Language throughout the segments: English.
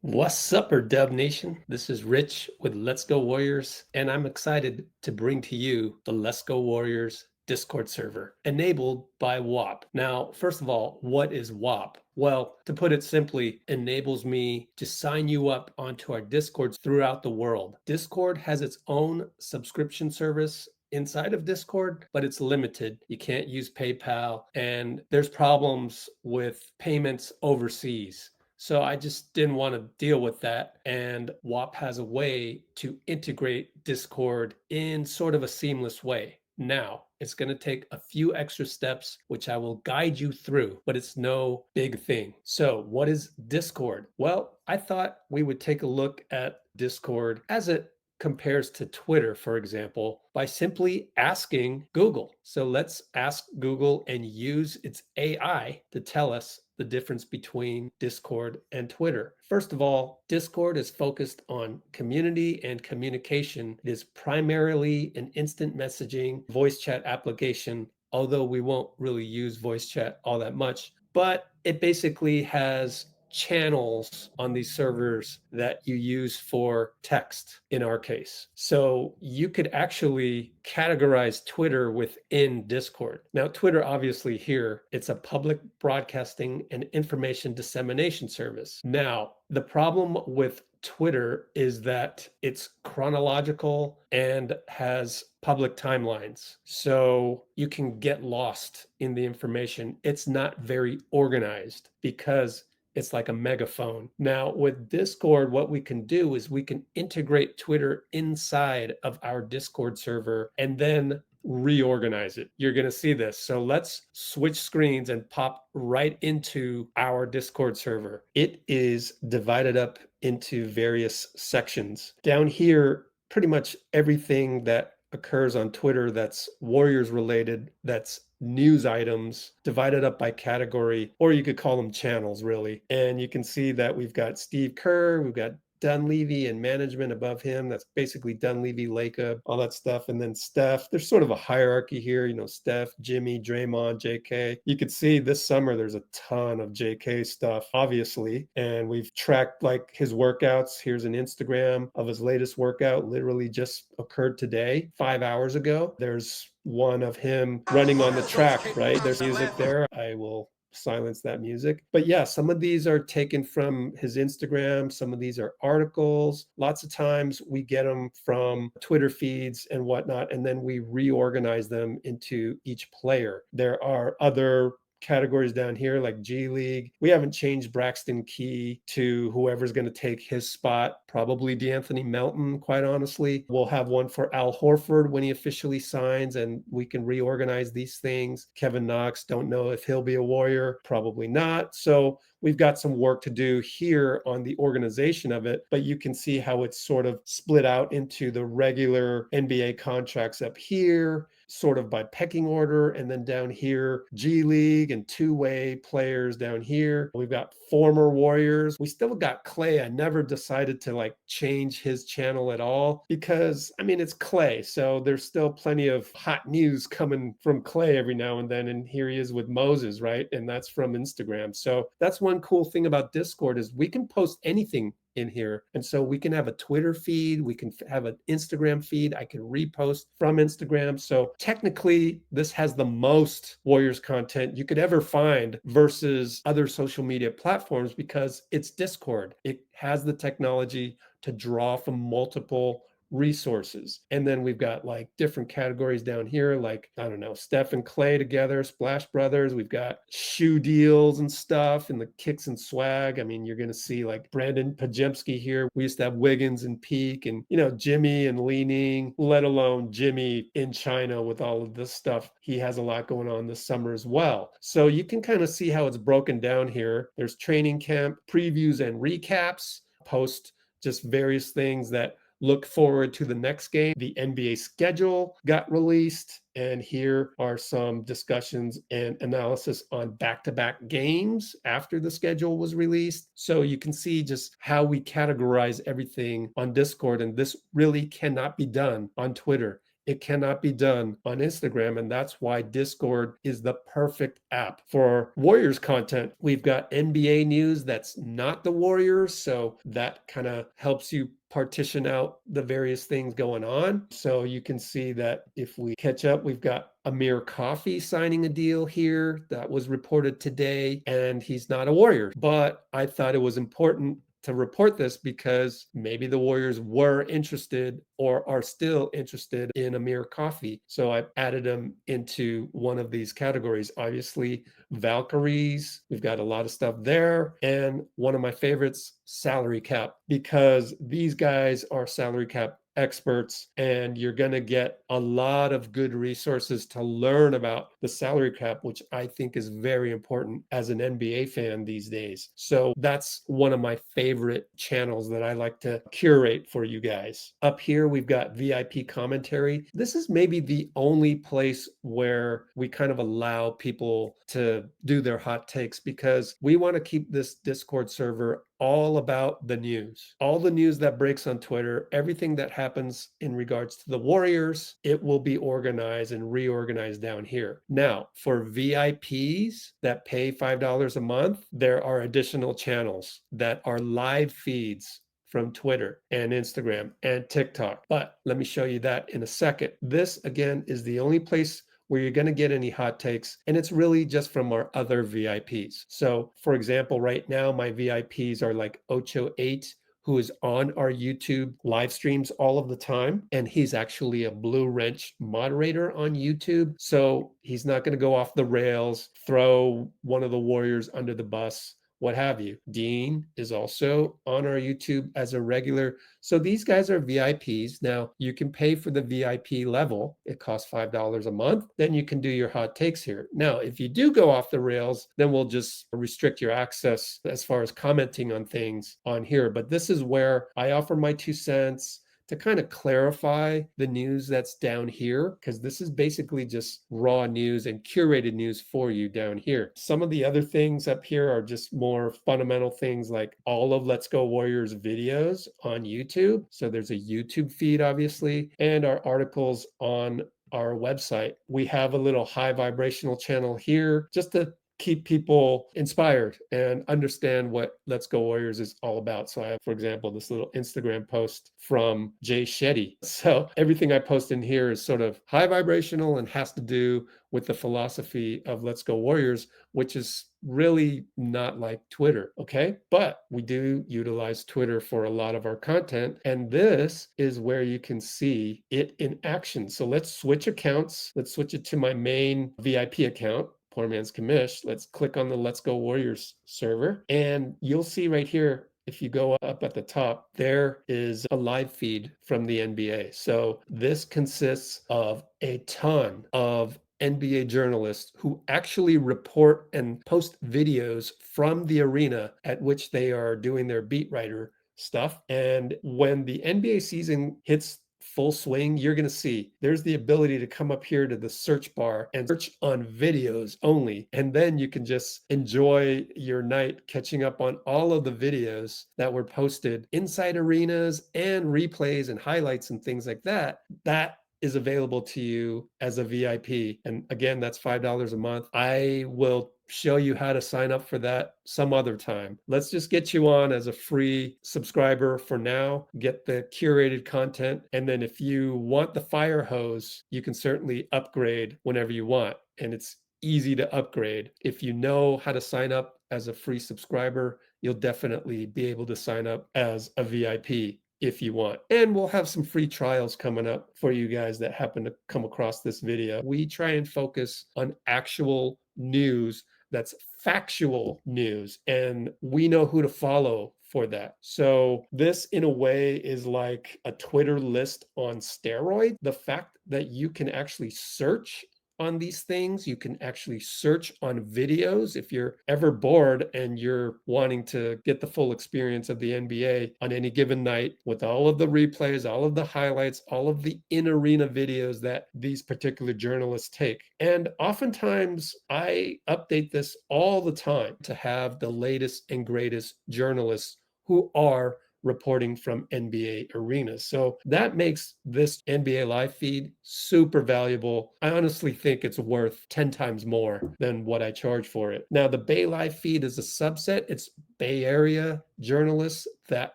What's up, Dub Nation? This is Rich with Let's Go Warriors, and I'm excited to bring to you the Let's Go Warriors Discord server enabled by Whop. Now, first of all, what is Whop? Well, to put it simply, enables me to sign you up onto our Discords throughout the world. Discord has its own subscription service inside of Discord, but it's limited. You can't use PayPal, and there's problems with payments overseas. So I just didn't want to deal with that. And Whop has a way to integrate Discord in sort of a seamless way. Now, it's going to take a few extra steps, which I will guide you through, but it's no big thing. So, what is Discord? Well, I thought we would take a look at Discord as it compares to Twitter, for example, by simply asking Google. So let's ask Google and use its AI to tell us the difference between Discord and Twitter. First of all, Discord is focused on community and communication. It is primarily an instant messaging voice chat application, although we won't really use voice chat all that much. But it basically has channels on these servers that you use for text in our case. So you could actually categorize Twitter within Discord. Now, Twitter, obviously, here, it's a public broadcasting and information dissemination service. Now, the problem with Twitter is that it's chronological and has public timelines. So you can get lost in the information. It's not very organized because it's like a megaphone. Now, with Discord, what we can do is we can integrate Twitter inside of our Discord server and then reorganize it. You're going to see this. So let's switch screens and pop right into our Discord server. It is divided up into various sections. Down here, pretty much everything that occurs on Twitter that's Warriors related, that's news items divided up by category, or you could call them channels, really. And you can see that we've got Steve Kerr, we've got Dunleavy and management above him. That's basically Dunleavy, Lacob, all that stuff. And then Steph, there's sort of a hierarchy here, Steph, Jimmy, Draymond, JK. You could see this summer there's a ton of JK stuff, obviously. And we've tracked like his workouts. Here's an Instagram of his latest workout, literally just occurred today, 5 hours ago. There's one of him running on the track, right? There's music there. I will silence that music. But yeah, some of these are taken from his Instagram. Some of these are articles. Lots of times we get them from Twitter feeds and whatnot, and then we reorganize them into each player. There are other categories down here like G League. We haven't changed Braxton Key to whoever's going to take his spot, probably DeAnthony Melton, quite honestly. We'll have one for Al Horford when he officially signs, and we can reorganize these things. Kevin Knox, don't know if he'll be a Warrior, probably not. So we've got some work to do here on the organization of it, but you can see how it's sort of split out into the regular NBA contracts up here, sort of by pecking order, and then down here, G League and two-way players down here. We've got former Warriors. We still got Clay. I never decided to like change his channel at all because, I mean, it's Clay. So there's still plenty of hot news coming from Clay every now and then. And here he is with Moses, right? And that's from Instagram. So that's one cool thing about Discord is we can post anything in here. And so we can have a Twitter feed, we can have an Instagram feed, I can repost from Instagram. So technically, this has the most Warriors content you could ever find versus other social media platforms because it's Discord. It has the technology to draw from multiple resources. And then we've got like different categories down here, like, I don't know, Steph and Clay together, Splash Brothers. We've got shoe deals and stuff and the kicks and swag. I mean, you're going to see like Brandon Pajemski here. We used to have Wiggins and Peak and, Jimmy and Leaning, let alone Jimmy in China with all of this stuff. He has a lot going on this summer as well. So you can kind of see how it's broken down here. There's training camp previews and recaps, post just various things that look forward to the next game. The NBA schedule got released, and here are some discussions and analysis on back-to-back games after the schedule was released. So you can see just how we categorize everything on Discord, and this really cannot be done on Twitter. It cannot be done on Instagram. And that's why Discord is the perfect app for Warriors content. We've got NBA news that's not the Warriors. So that kind of helps you partition out the various things going on. So you can see that if we catch up, we've got Amir Coffey signing a deal here that was reported today, and he's not a Warrior. But I thought it was important to report this because maybe the Warriors were interested or are still interested in Amir Coffey. So I added him into one of these categories. Obviously, Valkyries, we've got a lot of stuff there. And one of my favorites, salary cap, because these guys are salary cap experts, and you're going to get a lot of good resources to learn about the salary cap, which I think is very important as an NBA fan these days. So that's one of my favorite channels that I like to curate for you guys. Up here, we've got VIP commentary. This is maybe the only place where we kind of allow people to do their hot takes, because we want to keep this Discord server all about the news. All the news that breaks on Twitter, everything that happens in regards to the Warriors, it will be organized and reorganized down here. Now, for VIPs that pay $5 a month, there are additional channels that are live feeds from Twitter and Instagram and TikTok. But let me show you that in a second. This, again, is the only place where you're going to get any hot takes, and it's really just from our other VIPs. So, for example, right now, my VIPs are like Ocho8, who is on our YouTube live streams all of the time. And he's actually a Blue Wrench moderator on YouTube. So he's not going to go off the rails, throw one of the Warriors under the bus, what have you. Dean is also on our YouTube as a regular. So these guys are VIPs. Now you can pay for the VIP level. It costs $5 a month. Then you can do your hot takes here. Now, if you do go off the rails, then we'll just restrict your access as far as commenting on things on here. But this is where I offer my 2 cents to kind of clarify the news that's down here, because this is basically just raw news and curated news for you down here. Some of the other things up here are just more fundamental things, like all of Let's Go Warriors videos on YouTube. So there's a YouTube feed, obviously, and our articles on our website. We have a little high vibrational channel here just to keep people inspired and understand what Let's Go Warriors is all about. So I have, for example, this little Instagram post from Jay Shetty. So everything I post in here is sort of high vibrational and has to do with the philosophy of Let's Go Warriors, which is really not like Twitter, okay? But we do utilize Twitter for a lot of our content, and this is where you can see it in action. So let's switch accounts. Let's switch it to my main VIP account. Poor man's commish. Let's click on the Let's Go Warriors server, and you'll see right here, if you go up at the top, there is a live feed from the NBA. So this consists of a ton of NBA journalists who actually report and post videos from the arena at which they are doing their beat writer stuff. And when the NBA season hits full swing, you're going to see there's the ability to come up here to the search bar and search on videos only. And then you can just enjoy your night catching up on all of the videos that were posted inside arenas and replays and highlights and things like that. That is available to you as a VIP. And again, that's $5 a month. I will show you how to sign up for that some other time. Let's just get you on as a free subscriber for now, get the curated content. And then if you want the fire hose, you can certainly upgrade whenever you want. And it's easy to upgrade. If you know how to sign up as a free subscriber, you'll definitely be able to sign up as a VIP if you want. And we'll have some free trials coming up for you guys that happen to come across this video. We try and focus on actual news that's factual news, and we know who to follow for that. So this, in a way, is like a Twitter list on steroid. The fact that you can actually search on these things, you can actually search on videos if you're ever bored and you're wanting to get the full experience of the NBA on any given night, with all of the replays, all of the highlights, all of the in-arena videos that these particular journalists take. And oftentimes I update this all the time to have the latest and greatest journalists who are reporting from NBA arenas. So that makes this NBA live feed super valuable. I honestly think it's worth 10 times more than what I charge for it. Now, the Bay live feed is a subset. It's Bay Area journalists that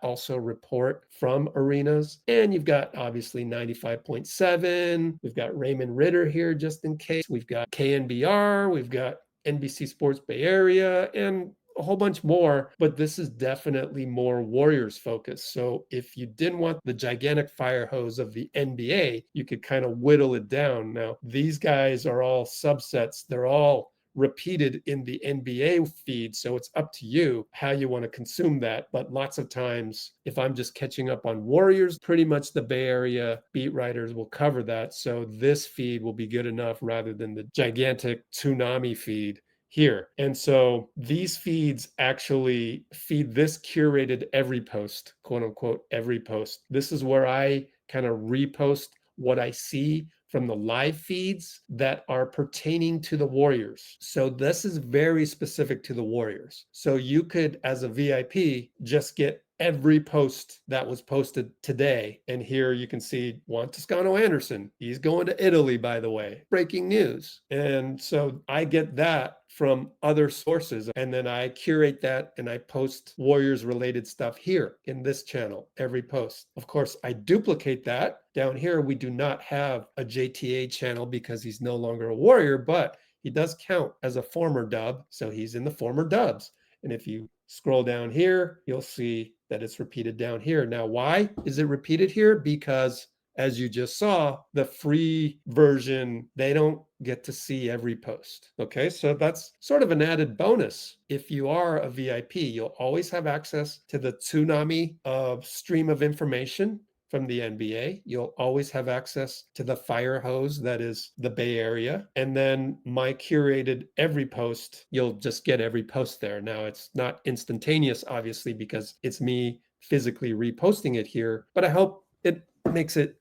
also report from arenas. And you've got obviously 95.7. We've got Raymond Ritter here just in case. We've got KNBR. We've got NBC Sports Bay Area, and a whole bunch more, but this is definitely more Warriors focused. So if you didn't want the gigantic fire hose of the NBA, you could kind of whittle it down. Now, these guys are all subsets. They're all repeated in the NBA feed. So it's up to you how you want to consume that. But lots of times, if I'm just catching up on Warriors, pretty much the Bay Area beat writers will cover that. So this feed will be good enough rather than the gigantic tsunami feed here. And so these feeds actually feed this curated every post, quote unquote, every post. This is where I kind of repost what I see from the live feeds that are pertaining to the Warriors. So this is very specific to the Warriors. So you could, as a VIP, just get every post that was posted today. And here you can see Juan Toscano Anderson. He's going to Italy, by the way. Breaking news. And so I get that from other sources, and then I curate that and I post Warriors related stuff here in this channel every post. Of course, I duplicate that. Down here, we do not have a JTA channel because he's no longer a Warrior, but he does count as a former dub, so he's in the former dubs. And if you scroll down here, you'll see that it's repeated down here. Now, why is it repeated here? Because as you just saw, the free version, they don't get to see every post. Okay, so that's sort of an added bonus. If you are a VIP, you'll always have access to the tsunami of stream of information from the NBA. You'll always have access to the fire hose that is the Bay Area. And then my curated every post, you'll just get every post there. Now, it's not instantaneous, obviously, because it's me physically reposting it here, but I hope it makes it,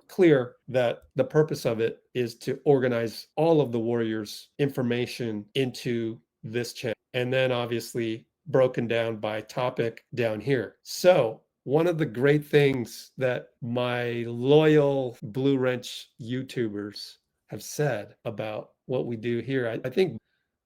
clear that the purpose of it is to organize all of the Warriors information into this channel. And then obviously broken down by topic down here. So one of the great things that my loyal Blue Wrench YouTubers have said about what we do here, I think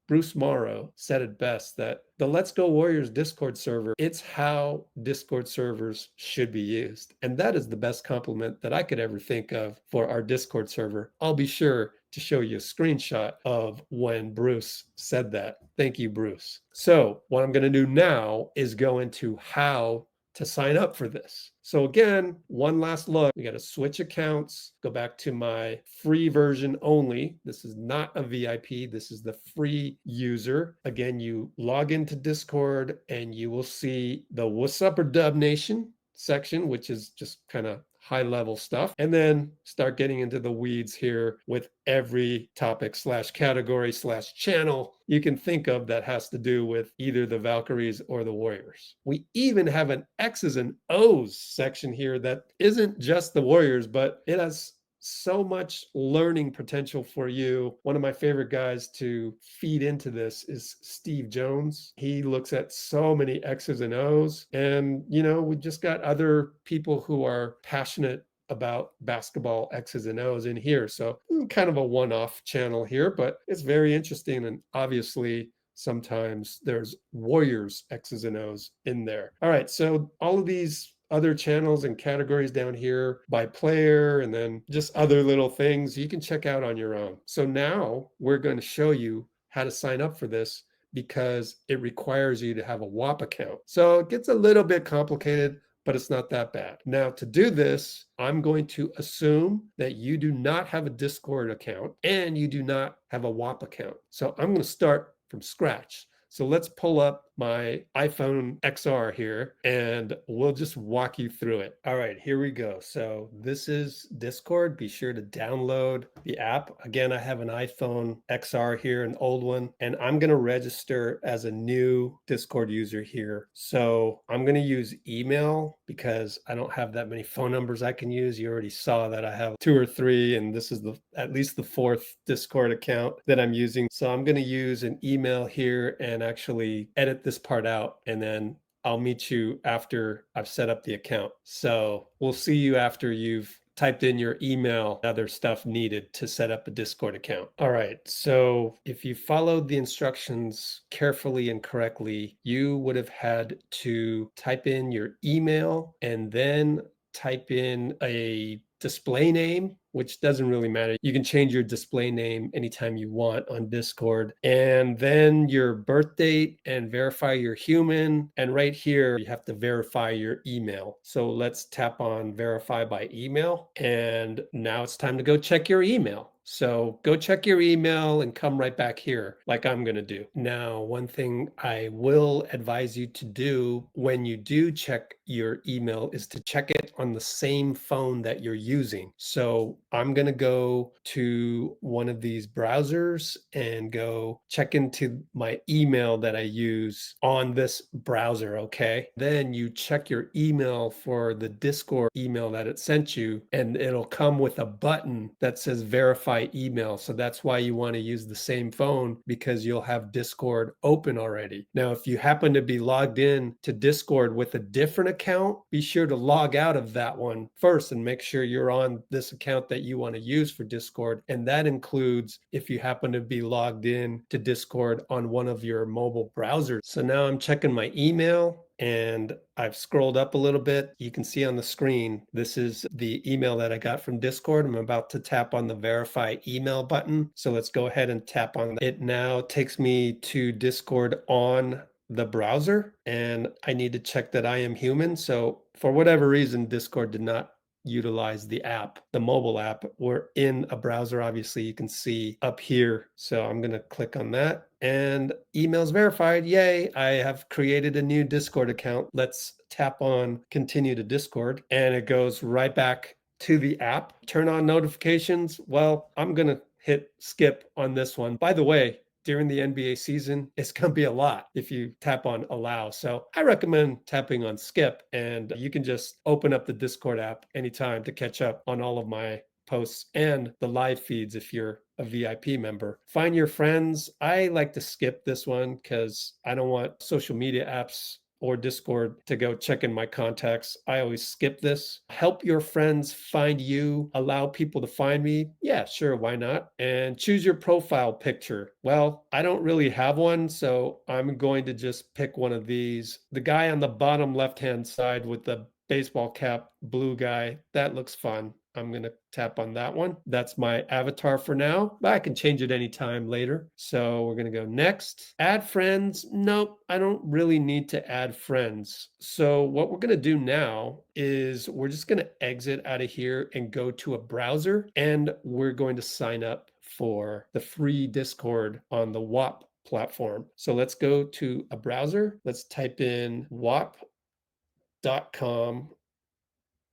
Bruce Morrow said it best, that the Let's Go Warriors Discord server, it's how Discord servers should be used. And that is the best compliment that I could ever think of for our Discord server. I'll be sure to show you a screenshot of when Bruce said that. Thank you, Bruce. So what I'm going to do now is go into how to sign up for this. So again, one last look, we got to switch accounts, go back to my free version only. This is not a VIP. This is the free user. Again, you log into Discord and you will see the What's Up or Dub Nation section, which is just kind of high level stuff, and then start getting into the weeds here with every topic / category / channel you can think of that has to do with either the Valkyries or the Warriors. We even have an X's and O's section here that isn't just the Warriors, but it has so much learning potential for you. One of my favorite guys to feed into this is Steve Jones. He looks at so many X's and O's, and we just got other people who are passionate about basketball X's and O's in here. So kind of a one-off channel here, but it's very interesting. And obviously sometimes there's Warriors X's and O's in there. All right, so all of these other channels and categories down here by player, and then just other little things you can check out on your own. So now we're going to show you how to sign up for this, because it requires you to have a Whop account. So it gets a little bit complicated, but it's not that bad. Now, to do this, I'm going to assume that you do not have a Discord account and you do not have a Whop account. So I'm going to start from scratch. So let's pull up my iPhone XR here and we'll just walk you through it. All right, here we go. So this is Discord. Be sure to download the app. Again, I have an iPhone XR here, an old one, and I'm going to register as a new Discord user here. So I'm going to use email because I don't have that many phone numbers I can use. You already saw that I have 2 or 3, and this is at least the 4th Discord account that I'm using. So I'm going to use an email here and actually edit this part out, and then I'll meet you after I've set up the account. So we'll see you after you've typed in your email, other stuff needed to set up a Discord account. All right, so if you followed the instructions carefully and correctly, you would have had to type in your email and then type in a display name, which doesn't really matter. You can change your display name anytime you want on Discord. And then your birth date and verify you're human. And right here, you have to verify your email. So let's tap on verify by email. And now it's time to go check your email. So go check your email and come right back here like I'm going to do. Now, one thing I will advise you to do when you do check your email is to check it on the same phone that you're using. So I'm going to go to one of these browsers and go check into my email that I use on this browser, okay? Then you check your email for the Discord email that it sent you, and it'll come with a button that says verify email. So that's why you want to use the same phone, because you'll have Discord open already. Now, if you happen to be logged in to Discord with a different account, be sure to log out of that one first and make sure you're on this account that you want to use for Discord. And that includes if you happen to be logged in to Discord on one of your mobile browsers. So now I'm checking my email and I've scrolled up a little bit. You can see on the screen, this is the email that I got from Discord. I'm about to tap on the verify email button. So let's go ahead and tap on that. It now takes me to Discord on the browser, and I need to check that I am human. So for whatever reason, Discord did not utilize the app, the mobile app. We're in a browser, obviously, you can see up here. So I'm going to click on that and emails verified. Yay, I have created a new Discord account. Let's tap on continue to Discord, and it goes right back to the app. Turn on notifications. Well, I'm going to hit skip on this one. By the way, during the NBA season, it's going to be a lot if you tap on allow. So I recommend tapping on skip, and you can just open up the Discord app anytime to catch up on all of my posts and the live feeds if you're a VIP member. Find your friends. I like to skip this one because I don't want social media apps or Discord to go check in my contacts. I always skip this. Help your friends find you. Allow people to find me. Yeah, sure, why not? And choose your profile picture. Well, I don't really have one, so I'm going to just pick one of these. The guy on the bottom left-hand side with the baseball cap, blue guy, that looks fun. I'm going to tap on that one. That's my avatar for now, but I can change it anytime later. So we're going to go next. Add friends. Nope, I don't really need to add friends. So what we're going to do now is we're just going to exit out of here and go to a browser, and we're going to sign up for the free Discord on the Whop platform. So let's go to a browser. Let's type in whop.com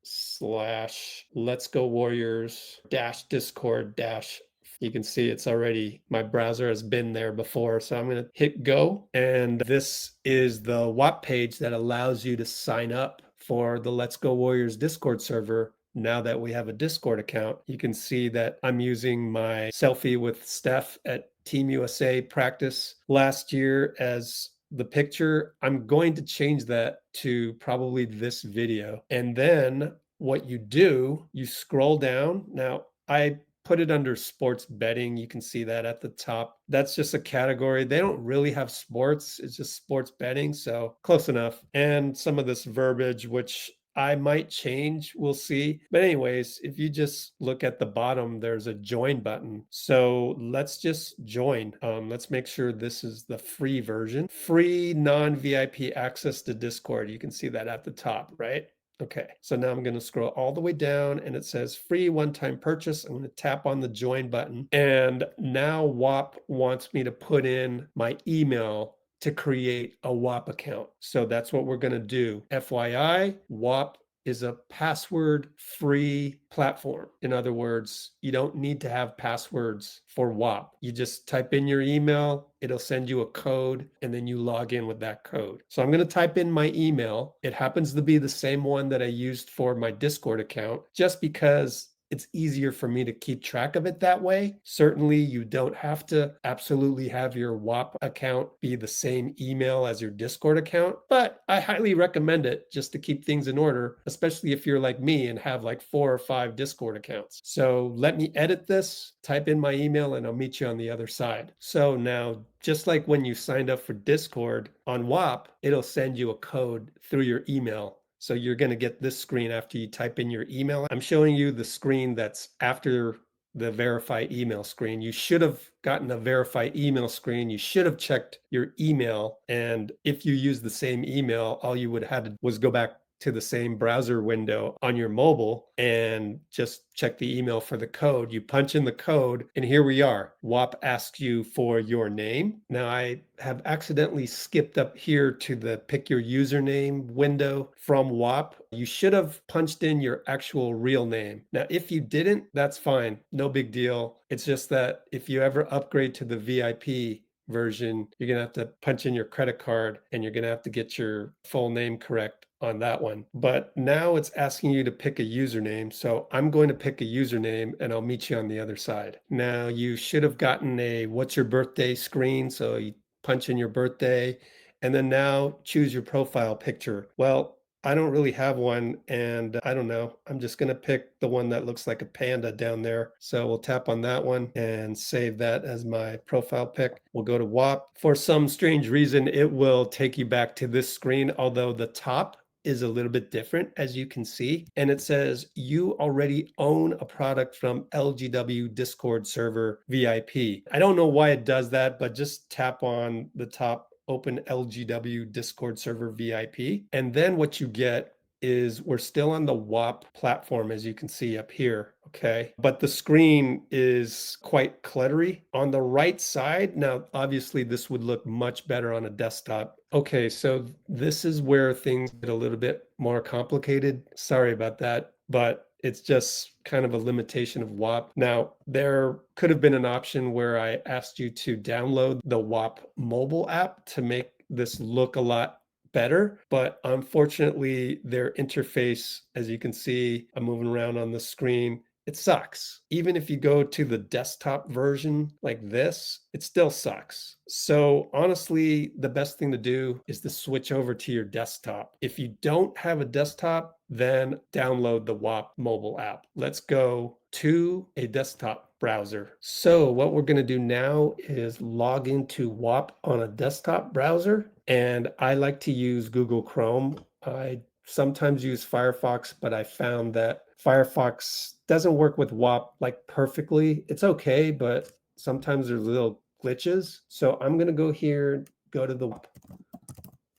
slash let's go warriors dash discord dash. You can see it's already, my browser has been there before. So I'm going to hit go. And this is the Whop page that allows you to sign up for the Let's Go Warriors Discord server. Now that we have a Discord account, you can see that I'm using my selfie with Steph at Team USA practice last year as the picture. I'm going to change that to probably this video. And then what you do, you scroll down. Now, I put it under sports betting. You can see that at the top. That's just a category. They don't really have sports. It's just sports betting. So close enough. And some of this verbiage, which I might change, we'll see. But anyways, if you just look at the bottom, there's a join button. So let's just join. Let's make sure this is the free version. Free non-VIP access to Discord. You can see that at the top, right? Okay, so now I'm going to scroll all the way down and it says free one-time purchase. I'm going to tap on the join button. And now Whop wants me to put in my email to create a Whop account. So that's what we're going to do. FYI, Whop is a password-free platform. In other words, you don't need to have passwords for Whop. You just type in your email, it'll send you a code, and then you log in with that code. So I'm going to type in my email. It happens to be the same one that I used for my Discord account, just because it's easier for me to keep track of it that way. Certainly, you don't have to absolutely have your Whop account be the same email as your Discord account, but I highly recommend it just to keep things in order, especially if you're like me and have like 4 or 5 Discord accounts. So let me edit this, type in my email, and I'll meet you on the other side. So now, just like when you signed up for Discord on Whop, it'll send you a code through your email. So you're going to get this screen after you type in your email. I'm showing you the screen that's after the verify email screen. You should have gotten a verify email screen. You should have checked your email. And if you use the same email, all you would have to was go back to the same browser window on your mobile and just check the email for the code. You punch in the code, and here we are. Whop asks you for your name. Now, I have accidentally skipped up here to the pick your username window from Whop. You should have punched in your actual real name. Now, if you didn't, that's fine. No big deal. It's just that if you ever upgrade to the VIP version, you're going to have to punch in your credit card and you're going to have to get your full name correct on that one. But now it's asking you to pick a username. So I'm going to pick a username and I'll meet you on the other side. Now you should have gotten a what's your birthday screen. So you punch in your birthday and then now choose your profile picture. Well, I don't really have one, and I don't know. I'm just going to pick the one that looks like a panda down there. So we'll tap on that one and save that as my profile pic. We'll go to Whop. For some strange reason, it will take you back to this screen, although the top is a little bit different, as you can see. And it says you already own a product from LGW Discord server VIP. I don't know why it does that, but just tap on the top open LGW Discord server VIP. And then what you get is we're still on the Whop platform, as you can see up here. Okay. But the screen is quite cluttery on the right side. Now, obviously, this would look much better on a desktop. Okay. So this is where things get a little bit more complicated. Sorry about that. But it's just kind of a limitation of Whop. Now, there could have been an option where I asked you to download the Whop mobile app to make this look a lot better, but unfortunately, their interface, as you can see, I'm moving around on the screen, it sucks. Even if you go to the desktop version like this, it still sucks. So honestly, the best thing to do is to switch over to your desktop. If you don't have a desktop, then download the Whop mobile app. Let's go to a desktop browser. So what we're going to do now is log into Whop on a desktop browser. And I like to use Google Chrome. I sometimes use Firefox, but I found that Firefox doesn't work with Whop like perfectly. It's okay, but sometimes there's little glitches. So I'm going to go here, go to the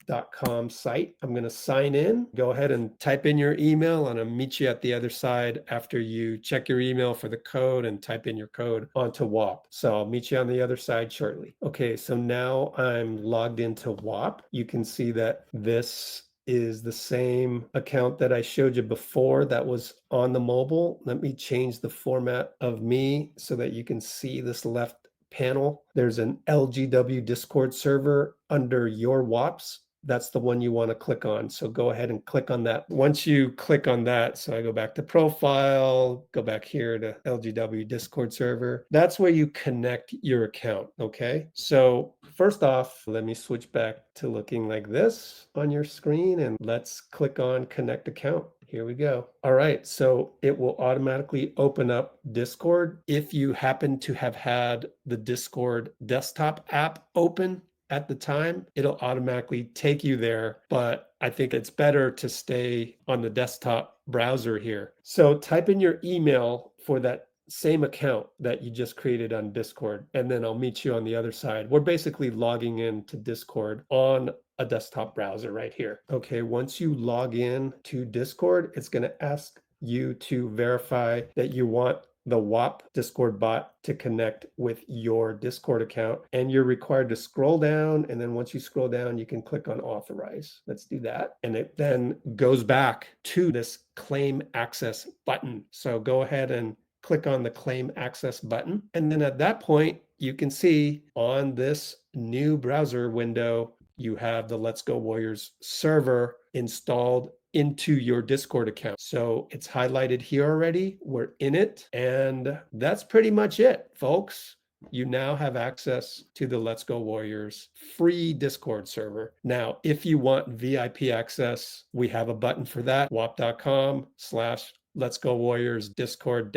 whop.com site. I'm going to sign in. Go ahead and type in your email and I'll meet you at the other side after you check your email for the code and type in your code onto Whop. So I'll meet you on the other side shortly. Okay, so now I'm logged into Whop. You can see that this is the same account that I showed you before that was on the mobile. Let me change the format of me so that you can see this left panel. There's an LGW Discord server under your Whops. That's the one you want to click on. So go ahead and click on that. Once you click on that, so I go back to profile, go back here to LGW Discord server. That's where you connect your account. Okay. So first off, let me switch back to looking like this on your screen and let's click on connect account. Here we go. All right, so it will automatically open up Discord. If you happen to have had the Discord desktop app open at the time, it'll automatically take you there, but I think it's better to stay on the desktop browser here. So type in your email for that same account that you just created on Discord, and then I'll meet you on the other side. We're basically logging into Discord on a desktop browser right here. Okay, once you log in to Discord, it's going to ask you to verify that you want the Whop Discord bot to connect with your Discord account. And you're required to scroll down. And then once you scroll down, you can click on authorize. Let's do that. And it then goes back to this claim access button. So go ahead and click on the claim access button. And then at that point, you can see on this new browser window, you have the Let's Go Warriors server installed into your Discord account. So it's highlighted here already. We're in it. And that's pretty much it, folks. You now have access to the Let's Go Warriors free Discord server. Now, if you want VIP access, we have a button for that, whop.com/Let's Go Warriors Discord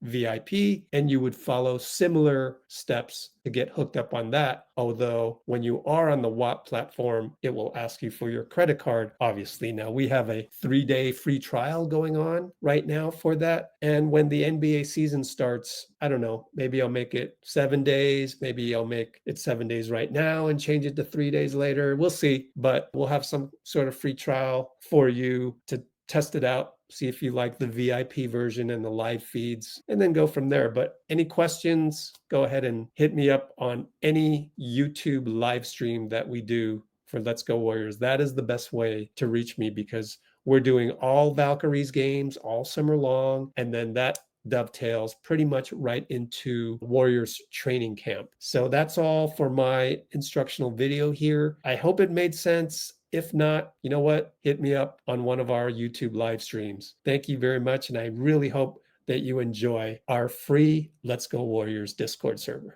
VIP, and you would follow similar steps to get hooked up on that. Although when you are on the Whop platform, it will ask you for your credit card, obviously. Now we have a 3-day free trial going on right now for that. And when the NBA season starts, I don't know, maybe I'll make it 7 days. Maybe I'll make it 7 days right now and change it to 3 days later. We'll see, but we'll have some sort of free trial for you to test it out, see if you like the VIP version and the live feeds, and then go from there. But any questions, go ahead and hit me up on any YouTube live stream that we do for Let's Go Warriors. That is the best way to reach me because we're doing all Valkyries games all summer long, and then that dovetails pretty much right into Warriors training camp. So that's all for my instructional video here. I hope it made sense. If not, you know what? Hit me up on one of our YouTube live streams. Thank you very much. And I really hope that you enjoy our free Let's Go Warriors Discord server.